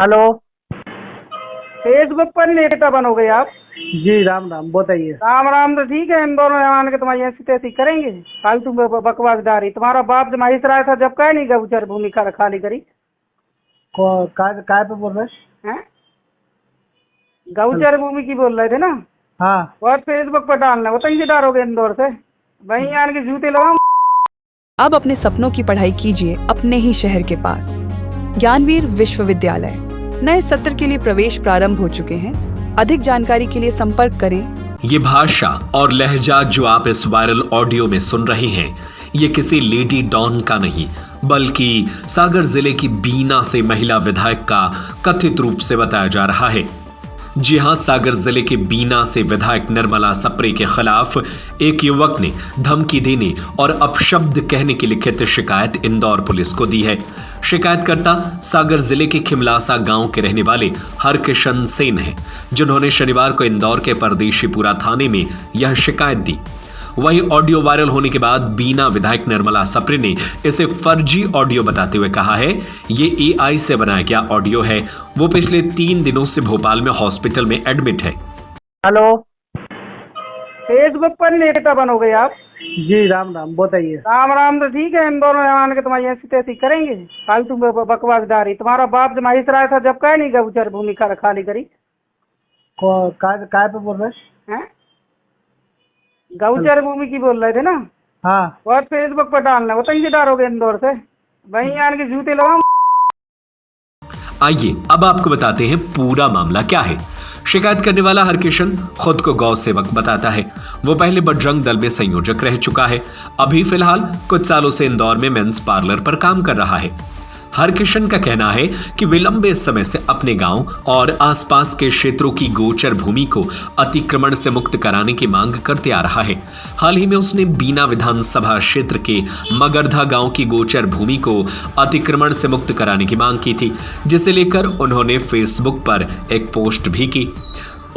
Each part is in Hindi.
हेलो। फेसबुक पर नेता बनोगे आप? जी राम राम, बताइए। राम राम तो ठीक है, इन दोनों मान के तुम्हारी ऐसी तैसी करेंगे। फालतू बकवास डारी। तुम्हारा बाप जब माहिर आया था जब कहे नहीं गौचर भूमि खाली करी काय पे बोल रहे हैं? गौचर भूमि की बोल रहे थे ना? हाँ। और फेसबुक पर डालना वो तंगी डारोगे इंदौर से, वहीं आन के जूते लगाऊं। अब अपने सपनों की पढ़ाई कीजिए अपने ही शहर के पास। ज्ञानवीर विश्वविद्यालय नए सत्र के लिए प्रवेश प्रारंभ हो चुके हैं। अधिक जानकारी के लिए संपर्क करें। ये भाषा और लहजा जो आप इस वायरल ऑडियो में सुन रहे हैं, ये किसी लेडी डॉन का नहीं बल्कि सागर जिले की बीना से महिला विधायक का कथित रूप से बताया जा रहा है। जी हां, सागर जिले के बीना से विधायक निर्मला सप्रे के खिलाफ एक युवक ने धमकी देने और अपशब्द कहने की लिखित शिकायत इंदौर पुलिस को दी है। शिकायतकर्ता सागर जिले के खिमलासा गांव के रहने वाले हरकिशन सेन हैं, जिन्होंने शनिवार को इंदौर के परदेशीपुरा थाने में यह शिकायत दी। वहीं ऑडियो वायरल होने के बाद बीना विधायक निर्मला सप्रे ने इसे फर्जी ऑडियो बताते हुए कहा है ये एआई से बनाया गया ऑडियो है। वो पिछले 3 दिनों से भोपाल में हॉस्पिटल में एडमिट है। हेलो। फेसबुक पर नेता बनोगे आप? जी राम राम, बताइए। राम राम तो ठीक है, इन दोनों मान के तुम्हारी ऐसी तैसी करेंगे। फालतू बकवास डारी। तुम्हारा बाप जब माहिर आया था जब कहे नहीं गौचर भूमि खाली करी काय पे बोल रहे हैं? गौचर भूमि की बोल रहे थे ना? हाँ। और फेसबुक पर डालना वो तंगी डारोगे इंदौर से, वहीं आन के जूते लगाऊं। आइए अब आपको बताते हैं पूरा मामला क्या है। शिकायत करने वाला हरकिशन खुद को गौ सेवक बताता है। वो पहले बजरंग दल में संयोजक रह चुका है। अभी फिलहाल कुछ सालों से इंदौर में मेंस पार्लर पर काम कर रहा है। हरकिशन का कहना है कि वे लंबे समय से अपने गांव और आसपास के क्षेत्रों की गोचर भूमि को अतिक्रमण से मुक्त कराने की मांग करते आ रहा है। हाल ही में उसने बीना विधानसभा क्षेत्र के मगरधा गांव की गोचर भूमि को अतिक्रमण से मुक्त कराने की मांग की थी, जिसे लेकर उन्होंने फेसबुक पर एक पोस्ट भी की।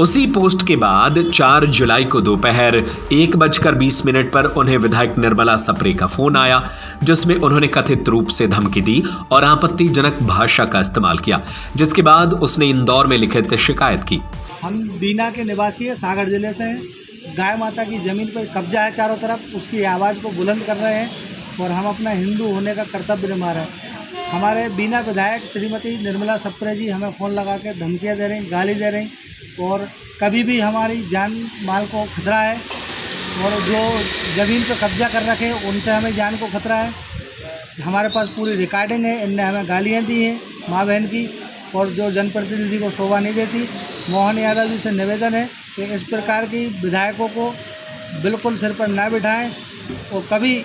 उसी पोस्ट के बाद 4 जुलाई को दोपहर 1:20 पर उन्हें विधायक निर्मला सप्रे का फोन आया, जिसमें उन्होंने कथित रूप से धमकी दी और आपत्तिजनक भाषा का इस्तेमाल किया, जिसके बाद उसने इंदौर में लिखित शिकायत की। हम बीना के निवासी हैं, सागर जिले से हैं। गाय माता की ज़मीन पर कब्जा है चारों तरफ, उसकी आवाज़ को बुलंद कर रहे हैं और हम अपना हिंदू होने का कर्तव्य निभा रहे हैं। हमारे बीना विधायक श्रीमती निर्मला सप्रे जी हमें फ़ोन लगा के धमकियाँ दे रही, गाली दे रही और कभी भी हमारी जान माल को खतरा है। और जो ज़मीन पर कब्जा कर रखे उनसे हमें जान को खतरा है। हमारे पास पूरी रिकॉर्डिंग है। इनने हमें गालियाँ दी हैं माँ बहन की, और जो जनप्रतिनिधि को शोभा नहीं देती। मोहन यादव जी से निवेदन है कि इस प्रकार की विधायकों को बिल्कुल सिर पर ना बिठाएं और कभी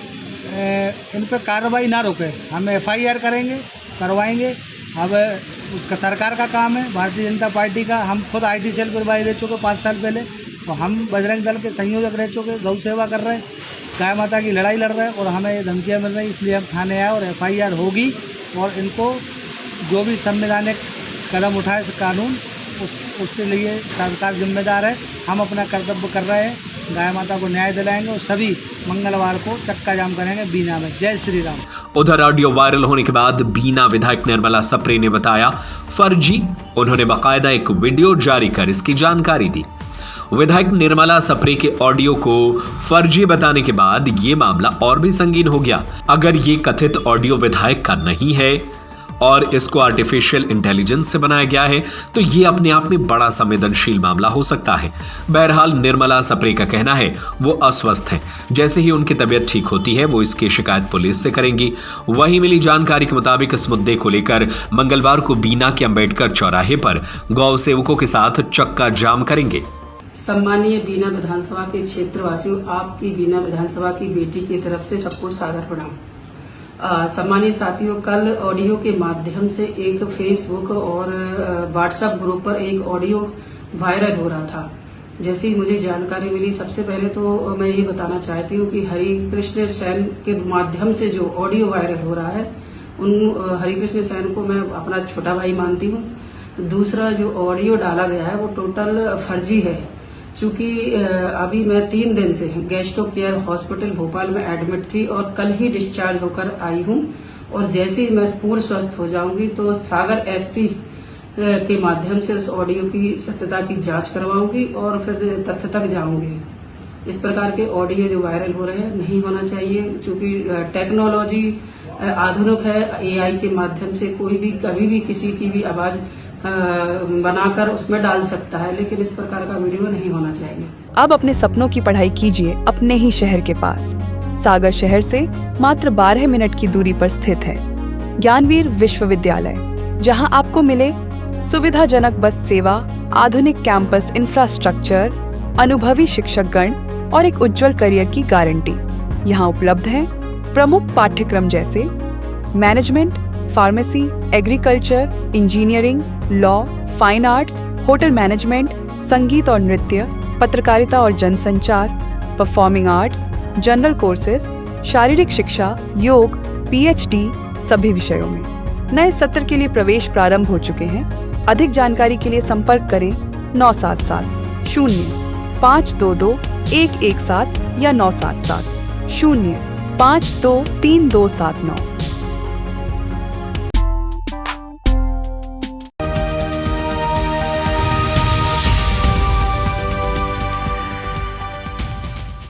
इन पर कार्रवाई ना रोकें। हम FIR करेंगे, करवाएंगे। अब सरकार का काम है, भारतीय जनता पार्टी का। हम खुद IT सेल पर रह चुके 5 साल पहले, और हम बजरंग दल के संयोजक रह चुके, गौ सेवा कर रहे हैं, गाय माता की लड़ाई लड़ रहे हैं, और हमें ये धमकियाँ मिल रही। इसलिए हम थाने आए और FIR होगी, और इनको जो भी संवैधानिक कदम उठाए कानून उसके लिए सरकार जिम्मेदार है। हम अपना कर्तव्य कर रहे हैं, गाय माता को न्याय दिलाएंगे और सभी मंगलवार को चक्का जाम करेंगे बीना में। जय श्री राम। उधर ऑडियो वायरल होने के बाद बीना विधायक निर्मला सप्रे ने बताया फर्जी। उन्होंने बाकायदा एक वीडियो जारी कर इसकी जानकारी दी। विधायक निर्मला सप्रे के ऑडियो को फर्जी बताने के बाद ये मामला और भी संगीन हो गया। अगर ये कथित ऑडियो विधायक का नहीं है और इसको आर्टिफिशियल इंटेलिजेंस से बनाया गया है, तो ये अपने आप में बड़ा संवेदनशील मामला हो सकता है। बहरहाल निर्मला सप्रे का कहना है वो अस्वस्थ हैं। जैसे ही उनकी तबीयत ठीक होती है वो इसकी शिकायत पुलिस से करेंगी। वहीं मिली जानकारी के मुताबिक इस मुद्दे को लेकर मंगलवार को बीना के अंबेडकर चौराहे पर गौ सेवकों के साथ चक्का जाम करेंगे। सम्मानीय बीना विधानसभा के क्षेत्रवासियों, आपकी बीना विधानसभा की बेटी की तरफ से सबको सादर प्रणाम। सम्मानित साथियों, कल ऑडियो के माध्यम से एक फेसबुक और व्हाट्सएप ग्रुप पर एक ऑडियो वायरल हो रहा था। जैसे ही मुझे जानकारी मिली, सबसे पहले तो मैं ये बताना चाहती हूँ कि हरिकृष्ण सेन के माध्यम से जो ऑडियो वायरल हो रहा है, उन हरिकृष्ण सेन को मैं अपना छोटा भाई मानती हूँ। दूसरा जो ऑडियो डाला गया है वो टोटल फर्जी है। चूंकि अभी मैं 3 दिन से गैस्ट्रो केयर हॉस्पिटल भोपाल में एडमिट थी और कल ही डिस्चार्ज होकर आई हूं, और जैसे ही मैं पूर्ण स्वस्थ हो जाऊंगी तो सागर SP के माध्यम से उस ऑडियो की सत्यता की जांच करवाऊंगी और फिर तथ्य तक जाऊंगी। इस प्रकार के ऑडियो जो वायरल हो रहे हैं नहीं होना चाहिए, क्योंकि टेक्नोलॉजी आधुनिक है। एआई के माध्यम से कोई भी कभी भी किसी की भी आवाज बनाकर उसमें डाल सकता है, लेकिन इस प्रकार का वीडियो नहीं होना चाहिए। अब अपने सपनों की पढ़ाई कीजिए अपने ही शहर के पास। सागर शहर से मात्र 12 मिनट की दूरी पर स्थित है ज्ञानवीर विश्वविद्यालय, जहां आपको मिले सुविधाजनक बस सेवा, आधुनिक कैंपस इंफ्रास्ट्रक्चर, अनुभवी शिक्षकगण और एक उज्जवल करियर की गारंटी। यहाँ उपलब्ध है प्रमुख पाठ्यक्रम जैसे management, pharmacy, agriculture, engineering, law, fine arts, hotel management, संगीत और नृत्य, पत्रकारिता और जनसंचार, परफॉर्मिंग आर्ट्स, जनरल कोर्सेज, शारीरिक शिक्षा, योग, पीएचडी सभी विषयों में। नए सत्र के लिए प्रवेश प्रारंभ हो चुके हैं। अधिक जानकारी के लिए संपर्क करें 977 0 522 117 या 977 0 523 279।